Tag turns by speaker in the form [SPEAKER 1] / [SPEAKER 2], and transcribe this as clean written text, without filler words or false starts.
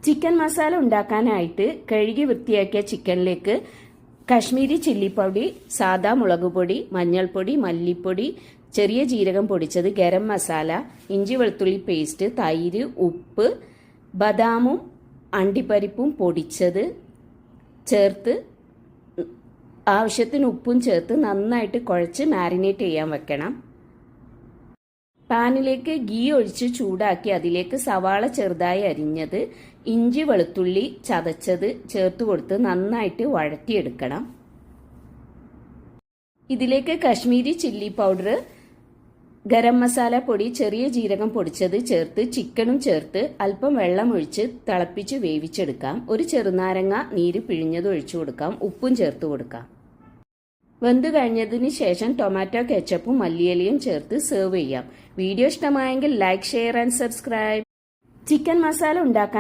[SPEAKER 1] Chicken masala ഉണ്ടാക്കാനായിട്ട് കഴുകി വൃത്തിയാക്കിയ ചിക്കനിലേക്ക് കാശ്മീരി ചില്ലി പൗഡർ, സാദാ മുളകുപൊടി, മഞ്ഞൾപ്പൊടി, മല്ലിപ്പൊടി, ചെറിയ ജീരകം പൊടിച്ചത്, ഗരം മസാല, ഇഞ്ചി വെളുത്തുള്ളി പേസ്റ്റ്, തൈര്, ഉപ്പ്, ബദാമും അണ്ടിപ്പരിപ്പും പൊടിച്ചത് ചേർത്ത് ആവശ്യത്തിന് ഉപ്പും ചേർത്ത് നന്നായിട്ട് കുഴച്ച് മാരിനേറ്റ് ചെയ്യാൻ വെക്കണം. പാനിലേക്ക് ഗീ ഒഴിച്ച് ചൂടാക്കി അതിലേക്ക് സവാള ചെറുതായി അരിഞ്ഞത്, ഇഞ്ചി വെളുത്തുള്ളി ചതച്ചത് ചേർത്ത് കൊടുത്ത് നന്നായിട്ട് വഴറ്റിയെടുക്കണം. ഇതിലേക്ക് കാശ്മീരി ചില്ലി പൗഡർ, ഗരം മസാല പൊടി, ചെറിയ ജീരകം പൊടിച്ചത് ചേർത്ത് ചിക്കനും ചേർത്ത് അല്പം വെള്ളം ഒഴിച്ച് തിളപ്പിച്ച് വേവിച്ചെടുക്കാം. ഒരു ചെറുനാരങ്ങ നീര് പിഴിഞ്ഞത് ഒഴിച്ചു കൊടുക്കാം. ഉപ്പും ചേർത്ത് കൊടുക്കാം. വെന്ത് കഴിഞ്ഞതിന് ശേഷം ടൊമാറ്റോ കെച്ചപ്പും മല്ലിയിലയും ചേർത്ത് സെർവ് ചെയ്യാം. വീഡിയോ ഇഷ്ടമായെങ്കിൽ like, share and subscribe. Chicken masala ഉണ്ടാക്കാൻ